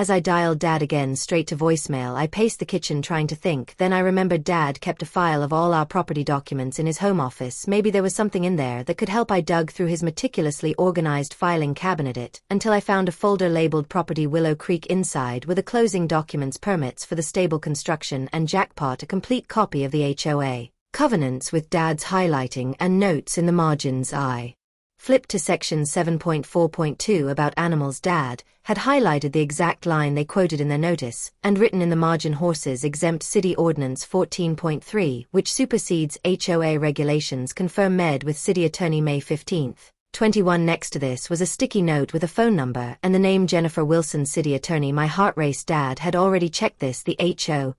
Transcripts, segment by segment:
As I dialed Dad again straight to voicemail, I paced the kitchen trying to think. Then I remembered Dad kept a file of all our property documents in his home office. Maybe there was something in there that could help. I dug through his meticulously organized filing cabinet until I found a folder labeled Property Willow Creek inside with the closing documents, permits for the stable construction, and jackpot, a complete copy of the HOA covenants with Dad's highlighting and notes in the margins. I flipped to section 7.4.2 about animals. Dad had highlighted the exact line they quoted in their notice, and written in the margin, horses exempt City Ordinance 14.3, which supersedes HOA regulations. Confirm med with City Attorney May 15, 21. Next to this was a sticky note with a phone number and the name Jennifer Wilson, City Attorney. My heart raced. Dad had already checked this. The HO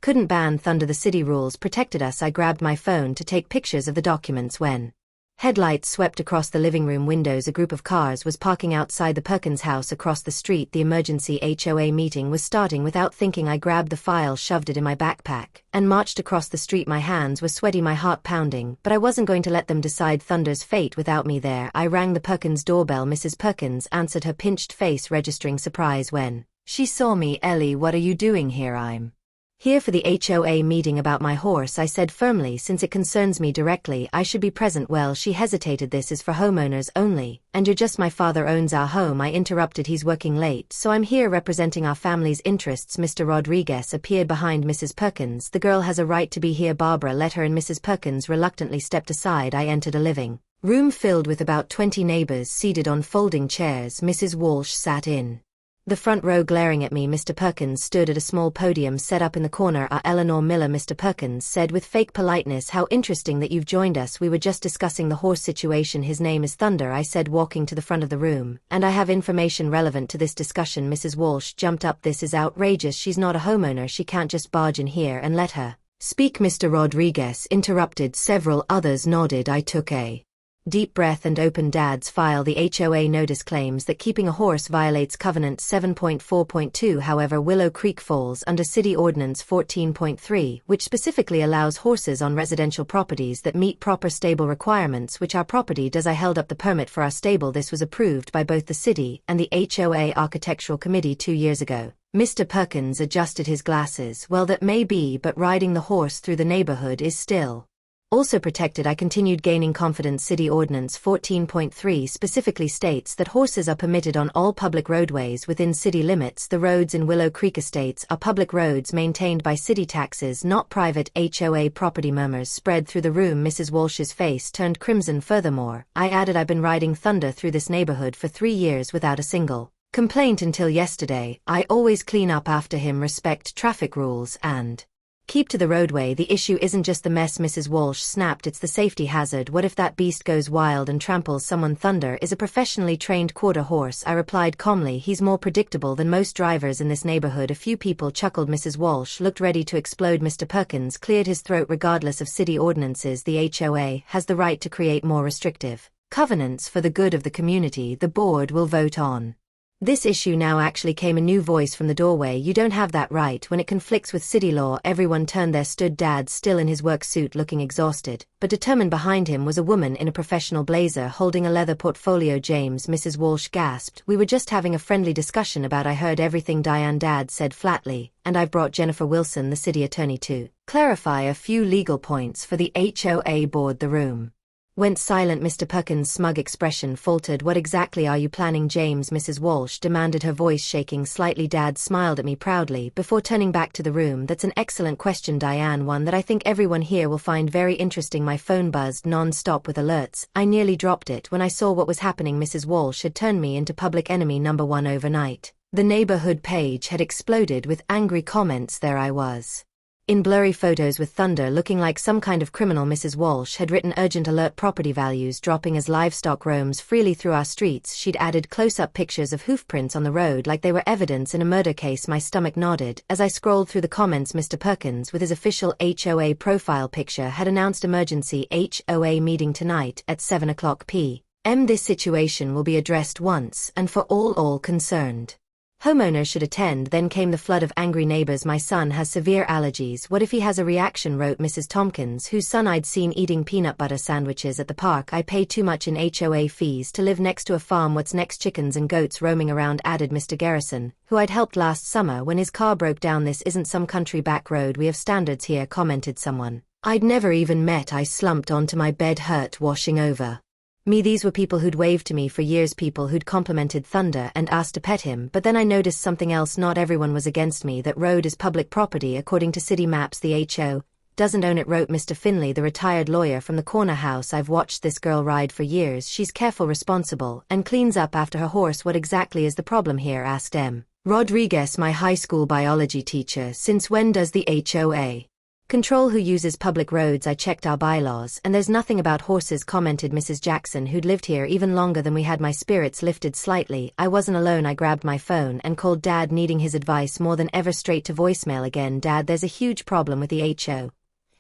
couldn't ban thunder. The city rules protected us. I grabbed my phone to take pictures of the documents when headlights swept across the living room windows. A group of cars was parking outside the Perkins house across the street. The emergency HOA meeting was starting. Without thinking, I grabbed the file, shoved it in my backpack, and marched across the street. My hands were sweaty, my heart pounding, but I wasn't going to let them decide Thunder's fate without me there. I rang the Perkins doorbell. Mrs. Perkins answered, her pinched face registering surprise when she saw me. Ellie, what are you doing here? I'm here for the HOA meeting about my horse, I said firmly. Since it concerns me directly, I should be present. Well, she hesitated. This is for homeowners only, and you're just— my father owns our home. I interrupted. He's working late, so I'm here representing our family's interests. Mr. Rodriguez appeared behind Mrs. Perkins. The girl has a right to be here. Barbara, let her in. Mrs. Perkins reluctantly stepped aside. I entered a living room filled with about 20 neighbors seated on folding chairs. Mrs. Walsh sat in the front row glaring at me. Mr. Perkins stood at a small podium set up in the corner. Eleanor Miller, Mr. Perkins said with fake politeness. How interesting that you've joined us. We were just discussing the horse situation. His name is Thunder, I said, walking to the front of the room, and I have information relevant to this discussion. Mrs. Walsh jumped up. This is outrageous. She's not a homeowner. She can't just barge in here and let her speak. Mr. Rodriguez interrupted. Several others nodded. I took a deep breath and opened Dad's file. The HOA notice claims that keeping a horse violates Covenant 7.4.2. However, Willow Creek falls under City Ordinance 14.3, which specifically allows horses on residential properties that meet proper stable requirements, which our property does. I held up the permit for our stable. This was approved by both the city and the HOA Architectural Committee 2 years ago. Mr. Perkins adjusted his glasses. Well, that may be, but riding the horse through the neighborhood is still also protected. I continued, gaining confidence. City Ordinance 14.3 specifically states that horses are permitted on all public roadways within city limits. The roads in Willow Creek Estates are public roads maintained by city taxes, not private HOA property. Murmurs spread through the room. Mrs. Walsh's face turned crimson. Furthermore, I added, I've been riding Thunder through this neighborhood for 3 years without a single complaint until yesterday. I always clean up after him, respect traffic rules, and keep to the roadway. The issue isn't just the mess, Mrs. Walsh snapped, it's the safety hazard. What if that beast goes wild and tramples someone? Thunder is a professionally trained quarter horse, I replied calmly. He's more predictable than most drivers in this neighborhood. A few people chuckled. Mrs. Walsh looked ready to explode. Mr. Perkins cleared his throat. Regardless of city ordinances, the HOA has the right to create more restrictive covenants for the good of the community. The board will vote on this issue now. Actually came a new voice from the doorway. You don't have that right when it conflicts with city law. Everyone turned. There stood Dad, still in his work suit, looking exhausted, but determined. Behind him was a woman in a professional blazer holding a leather portfolio. James, Mrs. Walsh gasped. We were just having a friendly discussion about— I heard everything, Diane, Dad said flatly, and I've brought Jennifer Wilson, the city attorney, to clarify a few legal points for the HOA board. The room went silent. Mr. Perkins' smug expression faltered. What exactly are you planning, James? Mrs. Walsh demanded, her voice shaking slightly. Dad smiled at me proudly before turning back to the room. That's an excellent question, Diane, one that I think everyone here will find very interesting. My phone buzzed non-stop with alerts. I nearly dropped it when I saw what was happening. Mrs. Walsh had turned me into public enemy number 1 overnight. The neighborhood page had exploded with angry comments. There I was, in blurry photos with Thunder looking like some kind of criminal. Mrs. Walsh had written, urgent alert, property values dropping as livestock roams freely through our streets. She'd added close-up pictures of hoofprints on the road like they were evidence in a murder case. My stomach nodded as I scrolled through the comments. Mr. Perkins, with his official HOA profile picture, had announced emergency HOA meeting tonight at 7 o'clock p.m. This situation will be addressed once and for all concerned. Homeowners should attend. Then came the flood of angry neighbors. My son has severe allergies. What if he has a reaction, wrote Mrs. Tompkins, whose son I'd seen eating peanut butter sandwiches at the park. I pay too much in HOA fees to live next to a farm. What's next? Chickens and goats roaming around, added Mr. Garrison, who I'd helped last summer when his car broke down. This isn't some country back road. We have standards here, commented someone I'd never even met. I slumped onto my bed, hurt washing over me. These were people who'd waved to me for years, people who'd complimented Thunder and asked to pet him. But then I noticed something else. Not everyone was against me. That road is public property according to city maps. The HO doesn't own it, wrote Mr. Finley, the retired lawyer from the corner house. I've watched this girl ride for years. She's careful, responsible, and cleans up after her horse. What exactly is the problem here? Asked M. Rodriguez, my high school biology teacher. Since when does the HOA control who uses public roads? I checked our bylaws, and there's nothing about horses, commented Mrs. Jackson, who'd lived here even longer than we had. My spirits lifted slightly. I wasn't alone. I grabbed my phone and called Dad, needing his advice more than ever. Straight to voicemail again. Dad, there's a huge problem with the HO.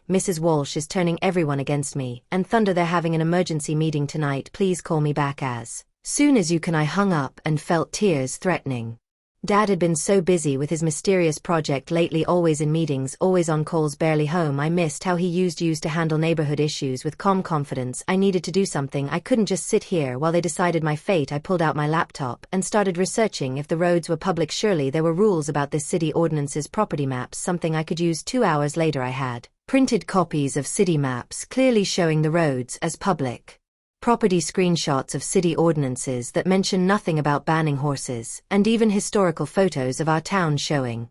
Mrs. Walsh is turning everyone against me, and Thunder, they're having an emergency meeting tonight. Please call me back as soon as you can. I hung up and felt tears threatening. Dad had been so busy with his mysterious project lately, always in meetings, always on calls, barely home. I missed how he used to handle neighborhood issues with calm confidence. I needed to do something. I couldn't just sit here while they decided my fate. I pulled out my laptop and started researching if the roads were public. Surely there were rules about this, city ordinances, property maps, something I could use. 2 hours later I had printed copies of city maps clearly showing the roads as public property, screenshots of city ordinances that mention nothing about banning horses, and even historical photos of our town showing.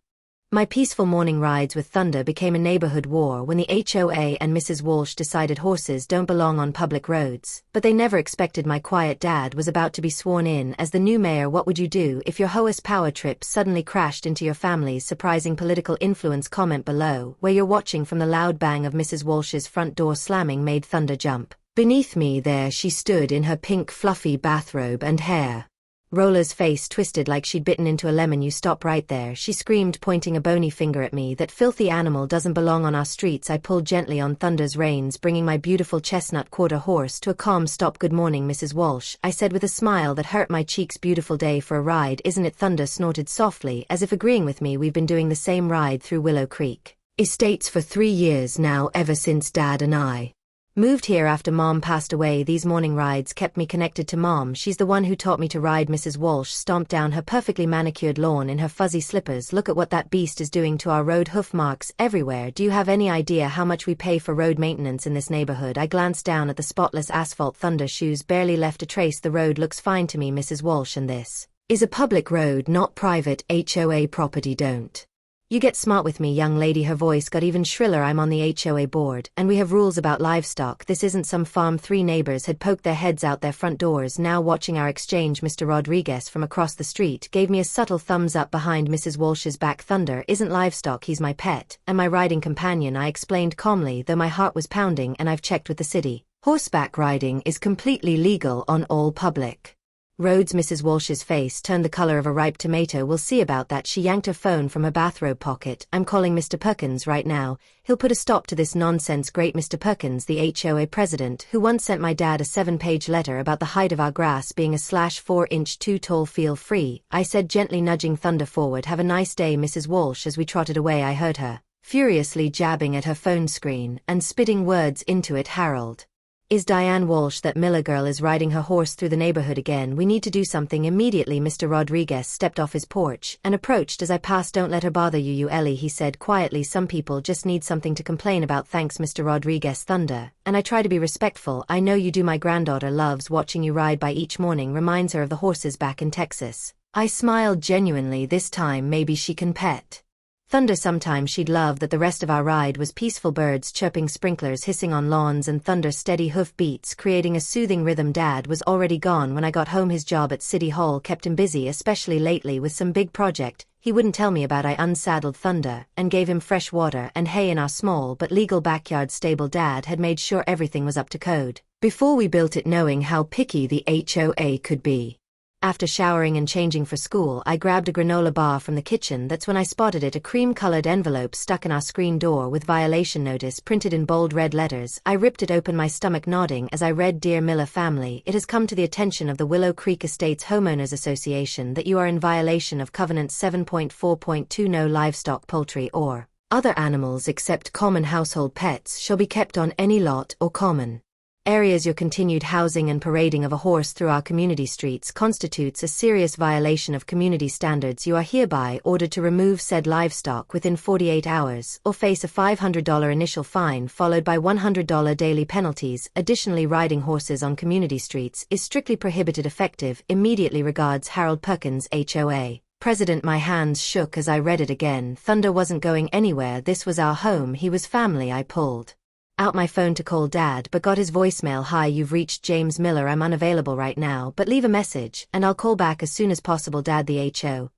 My peaceful morning rides with Thunder became a neighborhood war when the HOA and Mrs. Walsh decided horses don't belong on public roads, but they never expected my quiet dad was about to be sworn in as the new mayor. What would you do if your HOA's power trip suddenly crashed into your family's surprising political influence? Comment below where you're watching from. The loud bang of Mrs. Walsh's front door slamming made Thunder jump. Beneath me there she stood in her pink fluffy bathrobe and hair Rolla's face twisted like she'd bitten into a lemon. You stop right there, she screamed, pointing a bony finger at me. That filthy animal doesn't belong on our streets. I pulled gently on Thunder's reins, bringing my beautiful chestnut quarter horse to a calm stop. Good morning, Mrs. Walsh, I said with a smile that hurt my cheeks. Beautiful day for a ride, isn't it? Thunder snorted softly, as if agreeing with me. We've been doing the same ride through Willow Creek Estates for 3 years now, ever since Dad and I moved here after Mom passed away. These morning rides kept me connected to Mom. She's the one who taught me to ride. Mrs. Walsh stomped down her perfectly manicured lawn in her fuzzy slippers. Look at what that beast is doing to our road. Hoof marks everywhere. Do you have any idea how much we pay for road maintenance in this neighborhood? I glanced down at the spotless asphalt. Thunder's shoes barely left a trace. The road looks fine to me, Mrs. Walsh, and this is a public road, not private HOA property. Don't you get smart with me, young lady. Her voice got even shriller. I'm on the HOA board, and we have rules about livestock. This isn't some farm. 3 neighbors had poked their heads out their front doors, now watching our exchange. Mr. Rodriguez from across the street gave me a subtle thumbs up behind Mrs. Walsh's back. Thunder isn't livestock, he's my pet, and my riding companion, I explained calmly, though my heart was pounding. And I've checked with the city. Horseback riding is completely legal on all public roads. Mrs. Walsh's face turned the color of a ripe tomato. We'll see about that. She yanked her phone from her bathrobe pocket. I'm calling Mr. Perkins right now. He'll put a stop to this nonsense. Great. Mr. Perkins, the HOA president, who once sent my dad a 7-page letter about the height of our grass being a /4 inch too tall. Feel free, I said, gently nudging Thunder forward. Have a nice day, Mrs. Walsh. As we trotted away, I heard her furiously jabbing at her phone screen and spitting words into it. Harold, is Diane Walsh, that Miller girl, is riding her horse through the neighborhood again. We need to do something immediately. Mr. Rodriguez stepped off his porch and approached as I passed. Don't let her bother you, Ellie, he said quietly. Some people just need something to complain about. Thanks, Mr. Rodriguez. Thunder, and I try to be respectful. I know you do. My granddaughter loves watching you ride by each morning. Reminds her of the horses back in Texas. I smiled genuinely. This time maybe she can pet Thunder. Sometimes she'd love that. The rest of our ride was peaceful, birds chirping, sprinklers hissing on lawns, and Thunder's steady hoof beats creating a soothing rhythm. Dad was already gone when I got home. His job at City Hall kept him busy, especially lately with some big project he wouldn't tell me about. I unsaddled Thunder and gave him fresh water and hay in our small but legal backyard stable. Dad had made sure everything was up to code before we built it, knowing how picky the HOA could be. After showering and changing for school, I grabbed a granola bar from the kitchen. That's when I spotted it, a cream-colored envelope stuck in our screen door with violation notice printed in bold red letters. I ripped it open, my stomach nodding as I read, "Dear Miller family, it has come to the attention of the Willow Creek Estates Homeowners Association that you are in violation of Covenant 7.4.2. No livestock, poultry, or other animals except common household pets shall be kept on any lot or common areas. Your continued housing and parading of a horse through our community streets constitutes a serious violation of community standards. You are hereby ordered to remove said livestock within 48 hours or face a $500 initial fine followed by $100 daily penalties. Additionally, riding horses on community streets is strictly prohibited. Effective immediately. Regards, Harold Perkins, HOA President." My hands shook as I read it again. Thunder wasn't going anywhere. This was our home. He was family. I pulled out my phone to call Dad, but got his voicemail. "Hi, you've reached James Miller. I'm unavailable right now, but leave a message, and I'll call back as soon as possible." Dad, the HO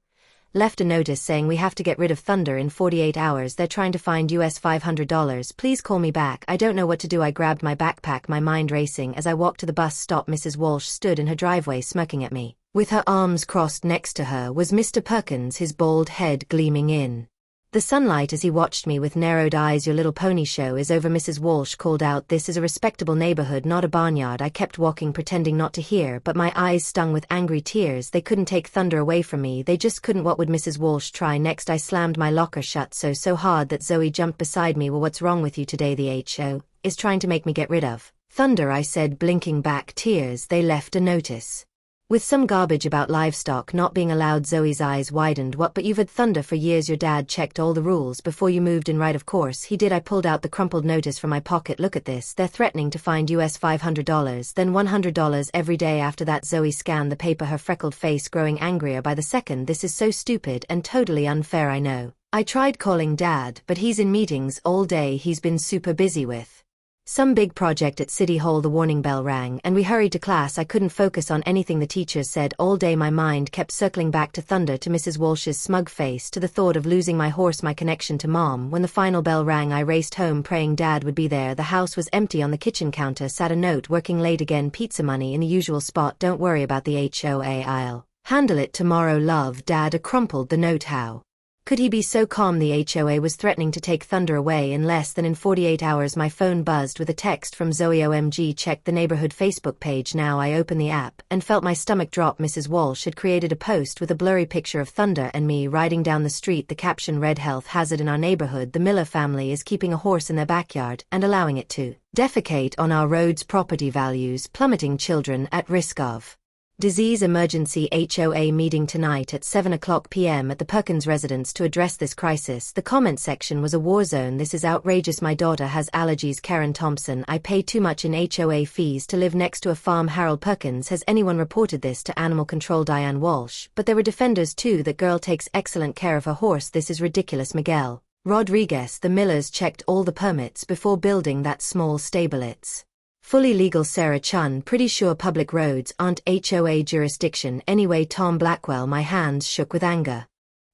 left a notice saying we have to get rid of Thunder in 48 hours. They're trying to find US $500. Please call me back. I don't know what to do. I grabbed my backpack, my mind racing as I walked to the bus stop. Mrs. Walsh stood in her driveway smirking at me. With her arms crossed next to her was Mr. Perkins, his bald head gleaming in the sunlight as he watched me with narrowed eyes. "Your Little Pony show is over," Mrs. Walsh called out. "This is a respectable neighborhood, not a barnyard." I kept walking, pretending not to hear, but my eyes stung with angry tears. They couldn't take Thunder away from me. They just couldn't. What would Mrs. Walsh try next? I slammed my locker shut so hard that Zoe jumped beside me. "Well, what's wrong with you today? The HO is trying to make me get rid of Thunder," I said, blinking back tears. "They left a notice with some garbage about livestock not being allowed." Zoe's eyes widened. "What, but you've had Thunder for years. Your dad checked all the rules before you moved in." "Right, of course he did." I pulled out the crumpled notice from my pocket. "Look at this. They're threatening to find US $500, then $100 every day after that." Zoe scanned the paper, her freckled face growing angrier by the second. "This is so stupid and totally unfair. I know. I tried calling Dad, but he's in meetings all day. He's been super busy with some big project at City Hall." The warning bell rang, and we hurried to class. I couldn't focus on anything the teachers said all day. My mind kept circling back to Thunder, to Mrs. Walsh's smug face, to the thought of losing my horse, my connection to Mom. When the final bell rang, I raced home, praying Dad would be there. The house was empty. On the kitchen counter sat a note: "Working late again. Pizza money in the usual spot. Don't worry about the HOA. I'll handle it tomorrow. Love, Dad." I crumpled the note. How could he be so calm? The HOA was threatening to take Thunder away in less than 48 hours. My phone buzzed with a text from Zoe. "OMG, check the neighborhood Facebook page now." I opened the app and felt my stomach drop. Mrs. Walsh had created a post with a blurry picture of Thunder and me riding down the street. The caption read: "Health hazard in our neighborhood. The Miller family is keeping a horse in their backyard and allowing it to defecate on our roads. Property values plummeting. Children at risk of disease. Emergency HOA meeting tonight at 7:00 p.m. at the Perkins residence to address this crisis." The comment section was a war zone. "This is outrageous. My daughter has allergies." Karen Thompson: "I pay too much in HOA fees to live next to a farm." Harold Perkins: "Has anyone reported this to animal control?" Diane Walsh: "But there were defenders too. That girl takes excellent care of her horse. This is ridiculous." Miguel Rodriguez: "The Millers checked all the permits before building that small stable. It's fully legal." Sarah Chun: "Pretty sure public roads aren't HOA jurisdiction anyway." Tom Blackwell: "My hands shook with anger.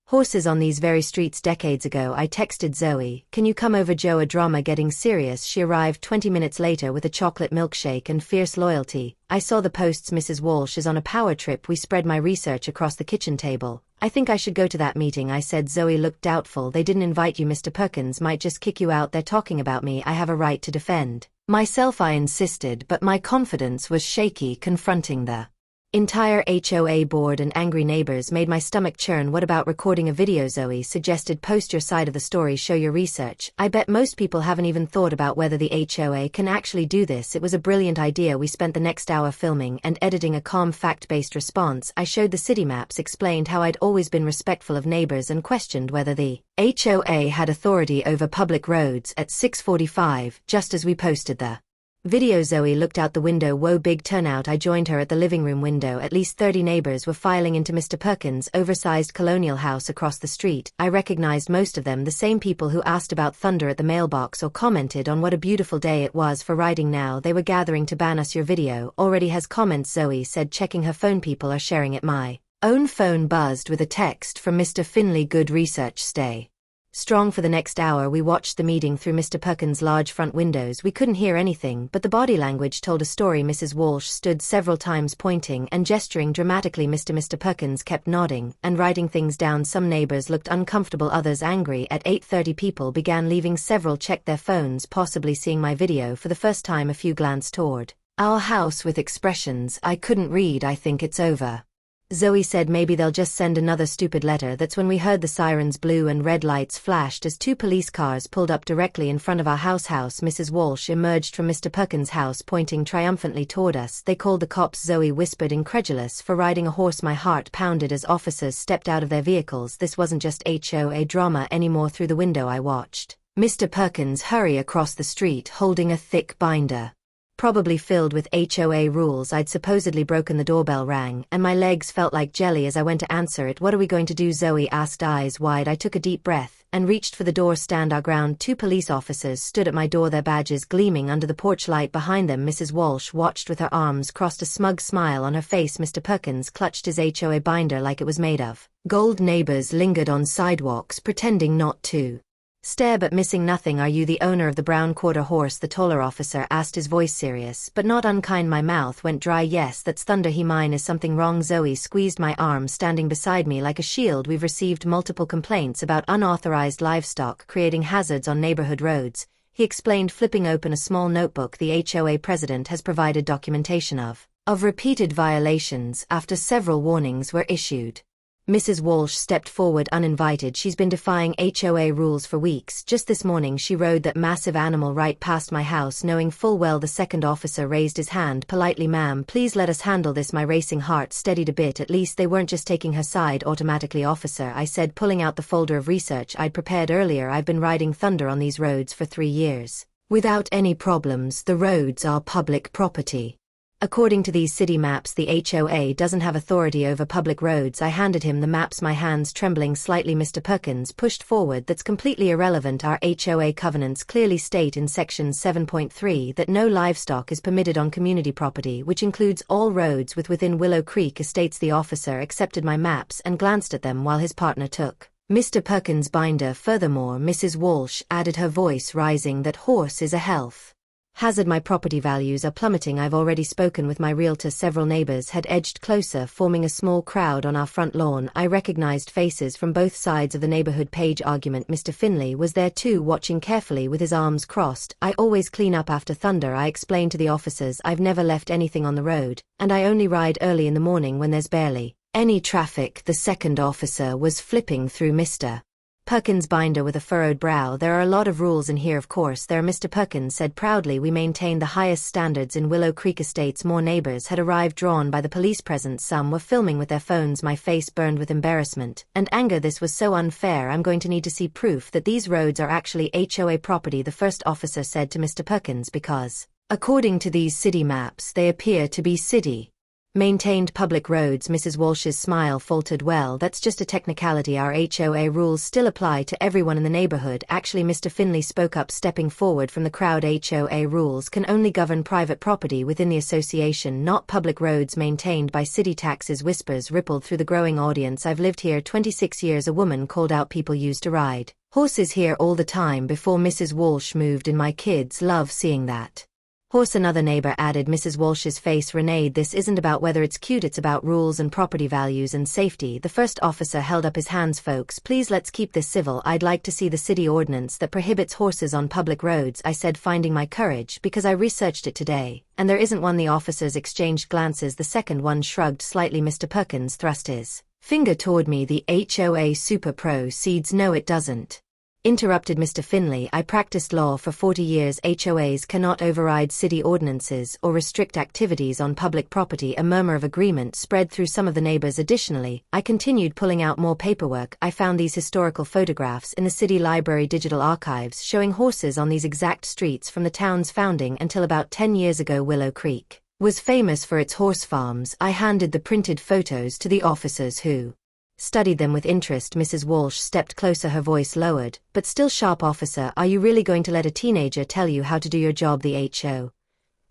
Horses on these very streets decades ago." I texted Zoe: "Can you come over, Joe? A drama getting serious." She arrived 20 minutes later with a chocolate milkshake and fierce loyalty. I saw the posts. "Mrs. Walsh is on a power trip." We spread my research across the kitchen table. "I think I should go to that meeting," I said. Zoe looked doubtful. "They didn't invite you. Mr. Perkins might just kick you out. They're talking about me. I have a right to defend myself." I insisted, but my confidence was shaky. Confronting the entire HOA board and angry neighbors made my stomach churn. "What about recording a video?" Zoe suggested. "Post your side of the story, show your research." I bet most people haven't even thought about whether the HOA can actually do this. It was a brilliant idea. We spent the next hour filming and editing a calm, fact-based response. I showed the city maps, explained how I'd always been respectful of neighbors, and questioned whether the HOA had authority over public roads. At 6:45, just as we posted the video, Zoe looked out the window. "Whoa, big turnout." I joined her at the living room window. At least 30 neighbors were filing into Mr. Perkins' oversized colonial house across the street. I recognized most of them, the same people who asked about Thunder at the mailbox or commented on what a beautiful day it was for riding. Now they were gathering to ban us. "Your video already has comments," Zoe said, checking her phone. "People are sharing it." My own phone buzzed with a text from Mr. Finley: "Good research. Stay Strong for the next hour we watched the meeting through Mr. Perkins' large front windows. We couldn't hear anything, but the body language told a story. Mrs. Walsh stood several times pointing and gesturing dramatically. Mr. Perkins kept nodding and writing things down. Some neighbors looked uncomfortable, others angry. At 8:30 people began leaving. Several checked their phones, possibly seeing my video for the first time. A few glanced toward our house with expressions I couldn't read. I think it's over. Zoe said maybe they'll just send another stupid letter. That's when we heard the sirens. Blue and red lights flashed as 2 police cars pulled up directly in front of our house. Mrs. Walsh emerged from Mr. Perkins' house pointing triumphantly toward us. They called the cops, Zoe whispered, incredulous, for riding a horse. My heart pounded as officers stepped out of their vehicles. This wasn't just HOA drama anymore. Through the window I watched Mr. Perkins hurry across the street holding a thick binder, probably filled with HOA rules. I'd supposedly broken. The doorbell rang, and my legs felt like jelly as I went to answer it. What are we going to do? Zoe asked, eyes wide. I took a deep breath and reached for the door. Stand our ground. 2 police officers stood at my door, their badges gleaming under the porch light behind them. Mrs. Walsh watched with her arms crossed, a smug smile on her face. Mr. Perkins clutched his HOA binder like it was made of gold. Neighbors lingered on sidewalks, pretending not to stare but missing nothing. Are you the owner of the brown quarter horse? The taller officer asked, his voice serious but not unkind. My mouth went dry. Yes, that's Thunder. He mine. Is something wrong? Zoe squeezed my arm, standing beside me like a shield. We've received multiple complaints about unauthorized livestock creating hazards on neighborhood roads, he explained, flipping open a small notebook. The HOA president has provided documentation of repeated violations after several warnings were issued. Mrs. Walsh stepped forward uninvited. She's been defying HOA rules for weeks. Just this morning she rode that massive animal right past my house, knowing full well. The second officer raised his hand politely. Ma'am, please let us handle this. My racing heart steadied a bit. At least they weren't just taking her side automatically. Officer, I said, pulling out the folder of research I'd prepared earlier. I've been riding Thunder on these roads for 3 years without any problems. The roads are public property. According to these city maps, the HOA doesn't have authority over public roads. I handed him the maps, my hands trembling slightly. Mr. Perkins pushed forward. That's completely irrelevant. Our HOA covenants clearly state in section 7.3 that no livestock is permitted on community property, which includes all roads within Willow Creek Estates. The officer accepted my maps and glanced at them while his partner took Mr. Perkins' binder. Furthermore, Mrs. Walsh added, her voice rising, that horse is a health hazard. My property values are plummeting. I've already spoken with my realtor. Several neighbors had edged closer, forming a small crowd on our front lawn. I recognized faces from both sides of the neighborhood. Page argument. Mr. Finley was there too, watching carefully with his arms crossed. I always clean up after Thunder, I explained to the officers. I've never left anything on the road, and I only ride early in the morning when there's barely any traffic. The second officer was flipping through Mr. Perkins' binder with a furrowed brow. There are a lot of rules in here, of course there are. Mr. Perkins said proudly, we maintain the highest standards in Willow Creek Estates. More neighbors had arrived, drawn by the police presence. Some were filming with their phones. My face burned with embarrassment and anger. This was so unfair. I'm going to need to see proof that these roads are actually HOA property, the first officer said to Mr. Perkins, because according to these city maps they appear to be city maintained public roads. Mrs. Walsh's smile faltered. Well, that's just a technicality. Our HOA rules still apply to everyone in the neighborhood. Actually, Mr. Finley spoke up, stepping forward from the crowd. HOA rules can only govern private property within the association, not public roads maintained by city taxes. Whispers rippled through the growing audience. I've lived here 26 years. A woman called out. People used to ride horses here all the time before Mrs. Walsh moved in. My kids love seeing that horse, another neighbor added. Mrs. Walsh's face reneged. This isn't about whether it's cute, it's about rules and property values and safety. The first officer held up his hands. Folks, please let's keep this civil. I'd like to see the city ordinance that prohibits horses on public roads, I said, finding my courage because I researched it today, and there isn't one. The officers exchanged glances. The second one shrugged slightly. Mr. Perkins thrust his finger toward me. The HOA super proceeds. No, it doesn't, interrupted Mr. Finley. I practiced law for 40 years. HOAs cannot override city ordinances or restrict activities on public property. A murmur of agreement spread through some of the neighbors. Additionally, I continued pulling out more paperwork. I found these historical photographs in the city library digital archives showing horses on these exact streets from the town's founding until about 10 years ago. Willow Creek was famous for its horse farms. I handed the printed photos to the officers, who studied them with interest. Mrs. Walsh stepped closer, her voice lowered, but still sharp. Officer, are you really going to let a teenager tell you how to do your job? The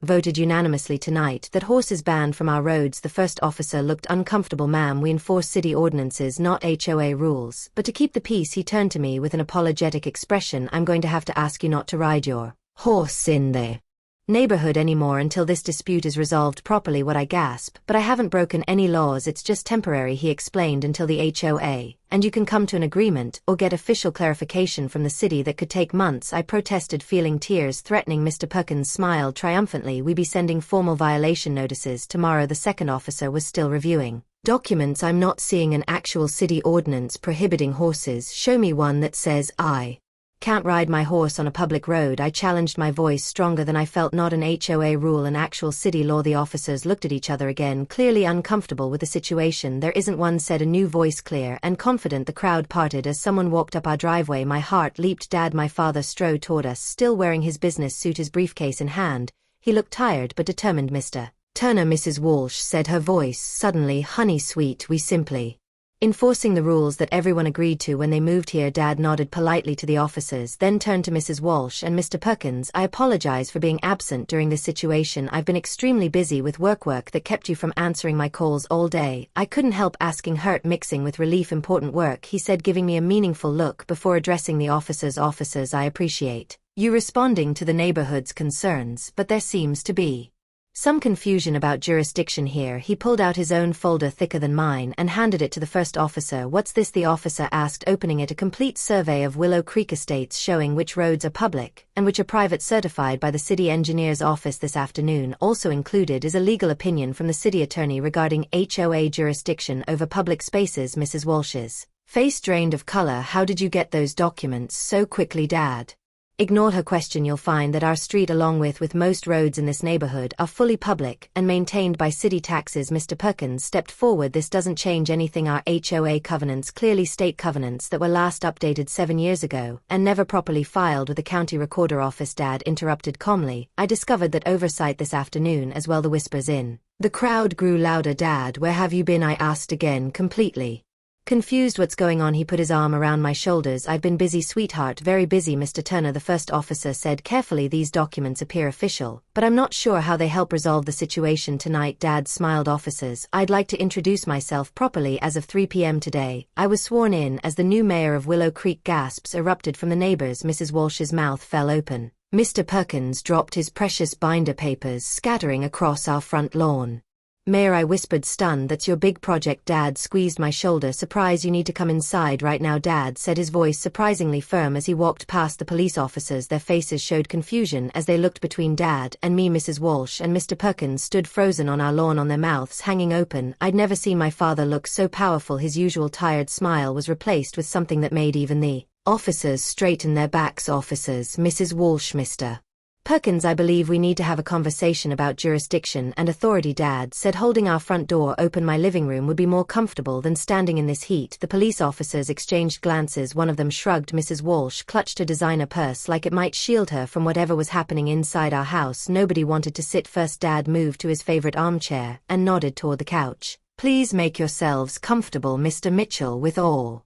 voted unanimously tonight that horses banned from our roads. The first officer looked uncomfortable. Ma'am, we enforce city ordinances, not HOA rules. But to keep the peace he turned to me with an apologetic expression. I'm going to have to ask you not to ride your horse in the neighborhood anymore until this dispute is resolved properly. What I gasp, but I haven't broken any laws, it's just temporary, he explained, until the HOA, and you can come to an agreement or get official clarification from the city. That could take months, I protested, feeling tears threatening. Mr. Perkins smiled triumphantly. We be sending formal violation notices tomorrow. The second officer was still reviewing documents. I'm not seeing an actual city ordinance prohibiting horses. Show me one that says I can't ride my horse on a public road. I challenged, my voice stronger than I felt. Not an HOA rule, an actual city law. The officers looked at each other again, clearly uncomfortable with the situation. There isn't one, said a new voice, clear and confident. The crowd parted as someone walked up our driveway. My heart leaped. Dad, my father, strode toward us, still wearing his business suit, his briefcase in hand. He looked tired but determined. Mr. Turner, Mrs. Walsh said, her voice suddenly honey sweet, we simply enforcing the rules that everyone agreed to when they moved here. Dad nodded politely to the officers, then turned to Mrs. Walsh and Mr. Perkins. I apologize for being absent during this situation. I've been extremely busy with work that kept you from answering my calls all day. I couldn't help asking, hurt mixing with relief. Important work, he said, giving me a meaningful look before addressing the officers. Officers, I appreciate you responding to the neighborhood's concerns, but there seems to be some confusion about jurisdiction here. He pulled out his own folder, thicker than mine, and handed it to the first officer. What's this? The officer asked, opening it. A complete survey of Willow Creek estates showing which roads are public and which are private, certified by the city engineer's office this afternoon. Also included is a legal opinion from the city attorney regarding HOA jurisdiction over public spaces. Mrs. Walsh's face drained of color. How did you get those documents so quickly, Dad? Ignore her question. You'll find that our street, along with most roads in this neighborhood, are fully public and maintained by city taxes. Mr. Perkins stepped forward. This doesn't change anything. Our HOA covenants clearly state covenants that were last updated 7 years ago and never properly filed with the county recorder office. Dad interrupted calmly. I discovered that oversight this afternoon as well. The whispers in the crowd grew louder. Dad, where have you been? I asked again, completely confused. What's going on? He put his arm around my shoulders. I've been busy, sweetheart, very busy. Mr. Turner, the first officer said carefully, these documents appear official, but I'm not sure how they help resolve the situation tonight. Dad smiled. Officers, I'd like to introduce myself properly. As of 3 p.m. today, I was sworn in as the new mayor of Willow Creek. Gasps erupted from the neighbors. Mrs. Walsh's mouth fell open. Mr. Perkins dropped his precious binder papers, scattering across our front lawn. Mayor, I whispered, stunned. That's your big project. Dad squeezed my shoulder. Surprise, you need to come inside right now, Dad said, his voice surprisingly firm as he walked past the police officers. Their faces showed confusion as they looked between Dad and me. Mrs. Walsh and Mr. Perkins stood frozen on our lawn, on their mouths hanging open. I'd never seen my father look so powerful. His usual tired smile was replaced with something that made even the officers straighten their backs. Officers, Mrs. Walsh, Mr. Perkins, I believe we need to have a conversation about jurisdiction and authority, Dad said, holding our front door open. My living room would be more comfortable than standing in this heat. The police officers exchanged glances. One of them shrugged. Mrs. Walsh clutched her designer purse like it might shield her from whatever was happening inside our house. Nobody wanted to sit first. Dad moved to his favorite armchair and nodded toward the couch. Please make yourselves comfortable, Mr. Mitchell. With all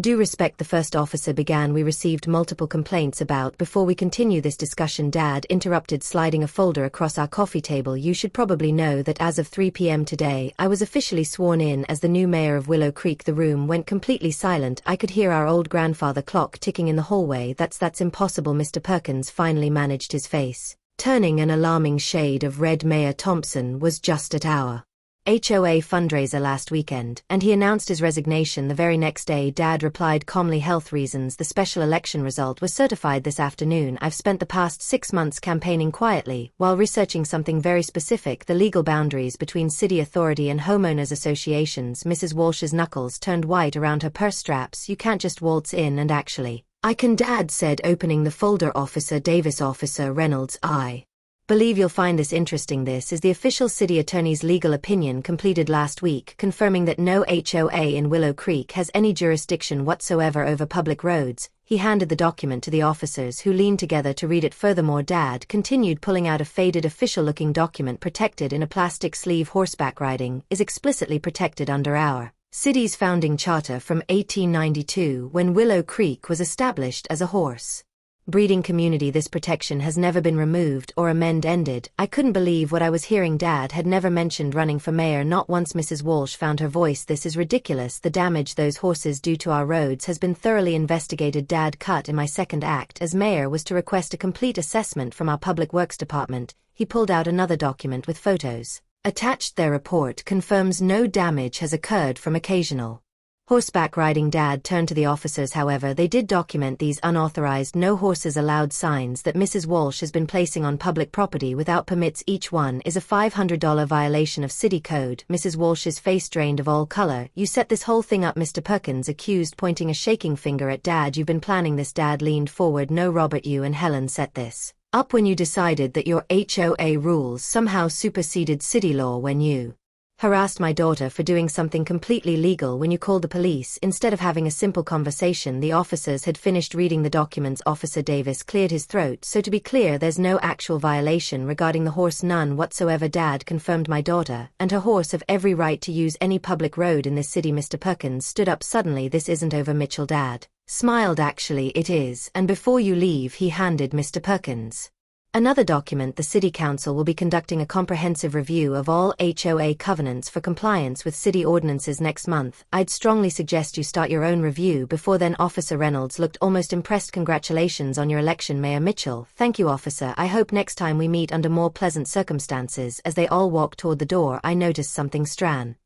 due respect, the first officer began, we received multiple complaints about. Before we continue this discussion, Dad interrupted, sliding a folder across our coffee table. You should probably know that as of 3 p.m. today, I was officially sworn in as the new mayor of Willow Creek. The room went completely silent. I could hear our old grandfather clock ticking in the hallway. That's impossible. Mr. Perkins finally managed his face turning an alarming shade of red. Mayor Thompson was just at our HOA fundraiser last weekend, and he announced his resignation the very next day. Dad replied calmly, health reasons. The special election result was certified this afternoon. I've spent the past 6 months campaigning quietly while researching something very specific, the legal boundaries between city authority and homeowners associations. Mrs. Walsh's knuckles turned white around her purse straps. You can't just waltz in and actually I can, Dad said, opening the folder. Officer Davis, Officer Reynolds, I believe you'll find this interesting. This is the official city attorney's legal opinion completed last week, confirming that no HOA in Willow Creek has any jurisdiction whatsoever over public roads. He handed the document to the officers, who leaned together to read it. Furthermore, Dad continued, pulling out a faded, official-looking document protected in a plastic sleeve. Horseback riding is explicitly protected under our city's founding charter from 1892, when Willow Creek was established as a horse breeding community. This protection has never been removed or ended. I couldn't believe what I was hearing. Dad had never mentioned running for mayor, not once. Mrs. Walsh found her voice. This is ridiculous. The damage those horses do to our roads has been thoroughly investigated. Dad cut in my second act as mayor was to request a complete assessment from our public works department. He pulled out another document with photos attached. Their report confirms no damage has occurred from occasional horseback riding. Dad turned to the officers. However, they did document these unauthorized "no horses allowed" signs that Mrs. Walsh has been placing on public property without permits. Each one is a $500 violation of city code. Mrs. Walsh's face drained of all color. "You set this whole thing up," Mr. Perkins accused, pointing a shaking finger at Dad. "You've been planning this." Dad leaned forward. "No, Robert, you and Helen set this up when you decided that your HOA rules somehow superseded city law, when you harassed my daughter for doing something completely legal, when you called the police instead of having a simple conversation." The officers had finished reading the documents. Officer Davis cleared his throat. "So to be clear, there's no actual violation regarding the horse?" "None whatsoever." Dad confirmed. "My daughter and her horse have every right to use any public road in this city." Mr. Perkins stood up suddenly. "This isn't over." Mitchell Dad smiled. "Actually it is, and before you leave," he handed Mr. Perkins another document. "The City Council will be conducting a comprehensive review of all HOA covenants for compliance with city ordinances next month. I'd strongly suggest you start your own review before then." Officer Reynolds looked almost impressed. "Congratulations on your election, Mayor Mitchell." "Thank you, officer. I hope next time we meet under more pleasant circumstances." As they all walked toward the door, I noticed something strange.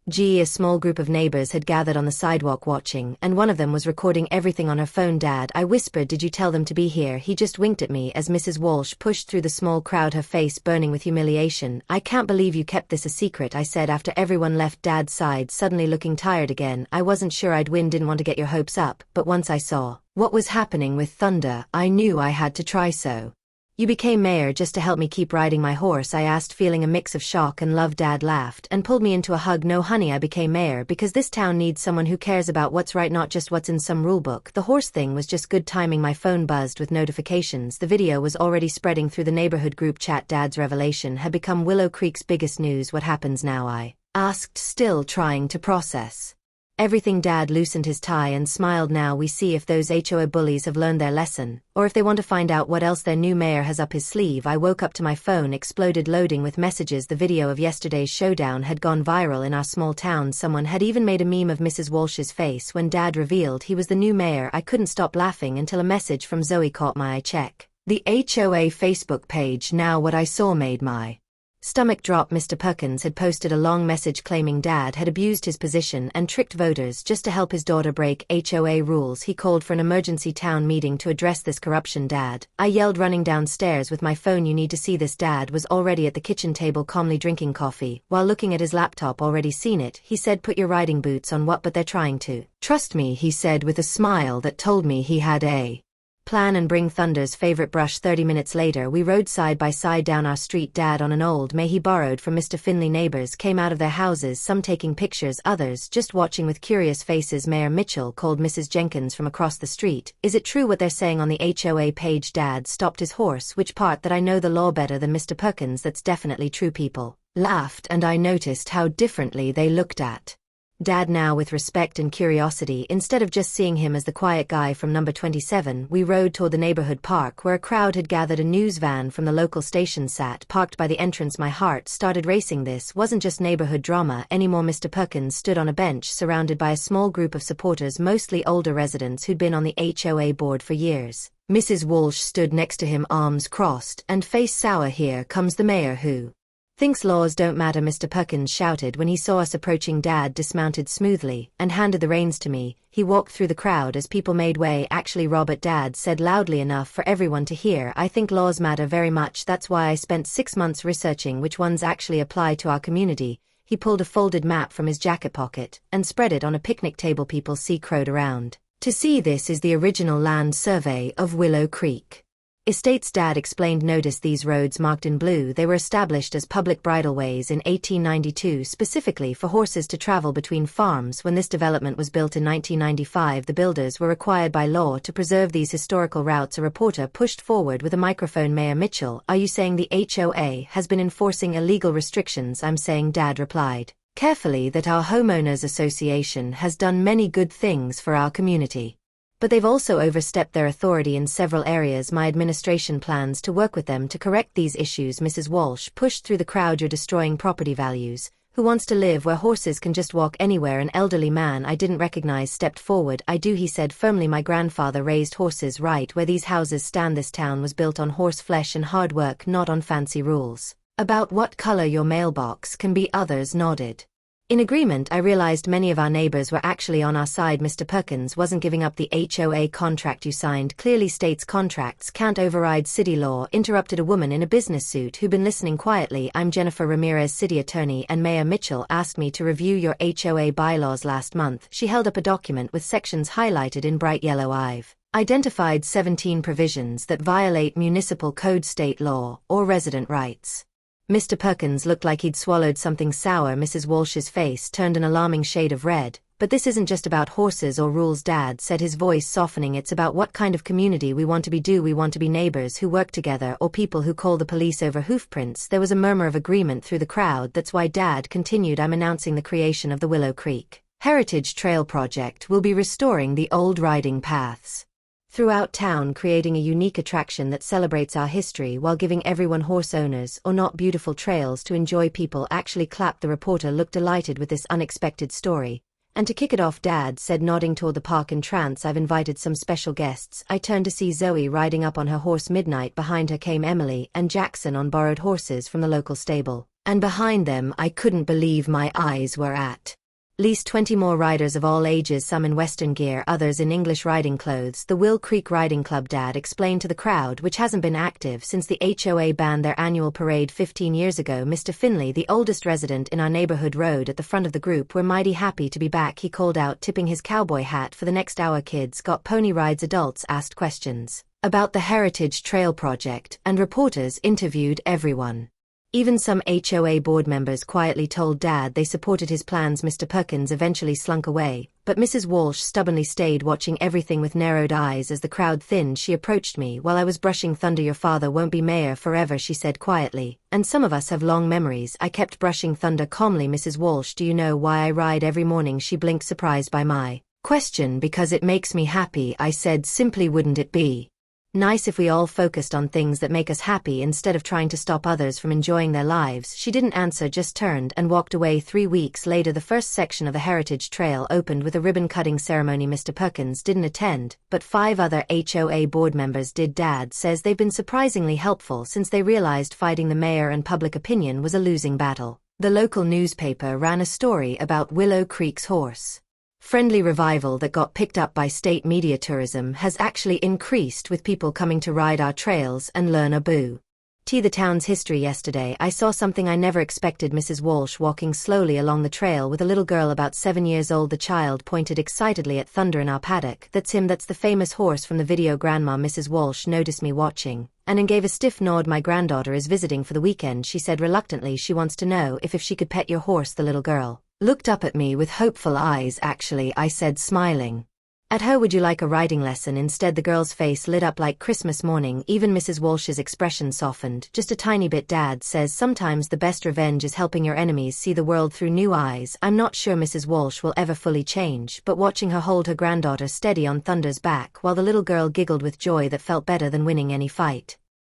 A small group of neighbors had gathered on the sidewalk watching, and one of them was recording everything on her phone. "Dad," I whispered, "did you tell them to be here?" He just winked at me as Mrs. Walsh pushed through the small crowd, her face burning with humiliation. "I can't believe you kept this a secret," I said after everyone left. Dad sighed, suddenly looking tired again. "I wasn't sure I'd win, didn't want to get your hopes up, but once I saw what was happening with Thunder, I knew I had to try." "So you became mayor just to help me keep riding my horse?" I asked, feeling a mix of shock and love. Dad laughed and pulled me into a hug. "No, honey, I became mayor because this town needs someone who cares about what's right, not just what's in some rulebook." The horse thing was just good timing. My phone buzzed with notifications. The video was already spreading through the neighborhood group chat. Dad's revelation had become Willow Creek's biggest news. "What happens now?" I asked, still trying to process everything. Dad loosened his tie and smiled. "Now we see if those HOA bullies have learned their lesson, or if they want to find out what else their new mayor has up his sleeve." I woke up to my phone exploded, loading with messages. The video of yesterday's showdown had gone viral in our small town. Someone had even made a meme of Mrs. Walsh's face when Dad revealed he was the new mayor. I couldn't stop laughing until a message from Zoe caught my eye. "Check the HOA Facebook page now." What I saw made my stomach drop. Mr. Perkins had posted a long message claiming Dad had abused his position and tricked voters just to help his daughter break HOA rules. He called for an emergency town meeting to address this corruption. "Dad," I yelled, running downstairs with my phone. "You need to see this." Dad was already at the kitchen table calmly drinking coffee while looking at his laptop. "Already seen it," he said. "Put your riding boots on." "What?" "But they're trying to trust me," he said with a smile that told me he had a plan and bring Thunder's favorite brush. 30 minutes later, we rode side by side down our street. Dad on an old May he borrowed from Mr. Finley. Neighbors came out of their houses, some taking pictures, others just watching with curious faces. Mayor Mitchell called Mrs. Jenkins from across the street. "Is it true what they're saying on the HOA page?" Dad stopped his horse. "Which part?" "That I know the law better than Mr. Perkins." "That's definitely true." People laughed, and I noticed how differently they looked at Dad now, with respect and curiosity, instead of just seeing him as the quiet guy from number 27. We rode toward the neighborhood park where a crowd had gathered. A news van from the local station sat parked by the entrance. My heart started racing. This wasn't just neighborhood drama anymore. Mr. Perkins stood on a bench surrounded by a small group of supporters, mostly older residents who'd been on the HOA board for years. Mrs. Walsh stood next to him, arms crossed and face sour. "Here comes the mayor who thinks laws don't matter," Mr. Perkins shouted when he saw us approaching. Dad dismounted smoothly and handed the reins to me. He walked through the crowd as people made way. "Actually, Robert," Dad said loudly enough for everyone to hear, "I think laws matter very much. That's why I spent 6 months researching which ones actually apply to our community." He pulled a folded map from his jacket pocket and spread it on a picnic table. People crowed around to see. "This is the original land survey of Willow Creek estates," Dad explained. "Notice these roads marked in blue? They were established as public bridleways in 1892 specifically for horses to travel between farms. When this development was built in 1995, the builders were required by law to preserve these historical routes." A reporter pushed forward with a microphone. "Mayor Mitchell, are you saying the HOA has been enforcing illegal restrictions?" "I'm saying," Dad replied carefully, "that our homeowners association has done many good things for our community. But they've also overstepped their authority in several areas. My administration plans to work with them to correct these issues. Mrs. Walsh pushed through the crowd. You're destroying property values. Who wants to live where horses can just walk anywhere? An elderly man I didn't recognize stepped forward. I do, he said firmly. My grandfather raised horses right where these houses stand. This town was built on horse flesh and hard work, not on fancy rules. About what color your mailbox can be, others nodded. In agreement. I realized many of our neighbors were actually on our side. Mr. Perkins wasn't giving up the HOA contract you signed. Clearly states contracts can't override city law, interrupted a woman in a business suit who'd been listening quietly. I'm Jennifer Ramirez, city attorney, and Mayor Mitchell asked me to review your HOA bylaws last month. She held up a document with sections highlighted in bright yellow. I've identified 17 provisions that violate municipal code, state law, or resident rights. Mr. Perkins looked like he'd swallowed something sour. Mrs. Walsh's face turned an alarming shade of red. But this isn't just about horses or rules, Dad said, his voice softening. It's about what kind of community we want to be. Do we want to be neighbors who work together, or people who call the police over hoofprints? There was a murmur of agreement through the crowd. That's why Dad continued. I'm announcing the creation of the Willow Creek Heritage Trail Project. Will be restoring the old riding paths throughout town, creating a unique attraction that celebrates our history while giving everyone, horse owners or not, beautiful trails to enjoy. People actually clapped. The reporter looked delighted with this unexpected story. And to kick it off, Dad said, nodding toward the park entrance, I've invited some special guests. I turned to see Zoe riding up on her horse Midnight. Behind her came Emily and Jackson on borrowed horses from the local stable. And behind them, I couldn't believe my eyes were at least 20 more riders of all ages, some in Western gear, others in English riding clothes. The Will Creek Riding Club, Dad explained to the crowd, which hasn't been active since the HOA banned their annual parade 15 years ago. Mr. Finley, the oldest resident in our neighborhood, rode at the front of the group. We're mighty happy to be back, he called out, tipping his cowboy hat. For the next hour, kids got pony rides, adults asked questions about the Heritage Trail Project, and reporters interviewed everyone. Even some HOA board members quietly told Dad they supported his plans. Mr. Perkins eventually slunk away, but Mrs. Walsh stubbornly stayed, watching everything with narrowed eyes. As the crowd thinned, she approached me while I was brushing Thunder. Your father won't be mayor forever, she said quietly, and some of us have long memories. I kept brushing Thunder calmly. Mrs. Walsh, do you know why I ride every morning? She blinked, surprised by my question. Because it makes me happy, I said simply. Wouldn't it be nice if we all focused on things that make us happy instead of trying to stop others from enjoying their lives? She didn't answer, just turned and walked away. 3 weeks later, the first section of the Heritage Trail opened with a ribbon-cutting ceremony. Mr. Perkins didn't attend, but 5 other HOA board members did. Dad says they've been surprisingly helpful since they realized fighting the mayor and public opinion was a losing battle. The local newspaper ran a story about Willow Creek's horse friendly revival that got picked up by state media. Tourism has actually increased, with people coming to ride our trails and learn about the town's history. Yesterday I saw something I never expected. Mrs. Walsh walking slowly along the trail with a little girl about 7 years old. The child pointed excitedly at Thunder in our paddock. That's him, that's the famous horse from the video. Grandma. Mrs. Walsh noticed me watching and then gave a stiff nod. My granddaughter is visiting for the weekend, she said reluctantly. She wants to know if she could pet your horse. The little girl looked up at me with hopeful eyes. Actually, I said, smiling at her. Would you like a riding lesson instead? The girl's face lit up like Christmas morning. Even Mrs. Walsh's expression softened just a tiny bit. Dad says sometimes the best revenge is helping your enemies see the world through new eyes. I'm not sure Mrs. Walsh will ever fully change, but watching her hold her granddaughter steady on Thunder's back while the little girl giggled with joy that felt better than winning any fight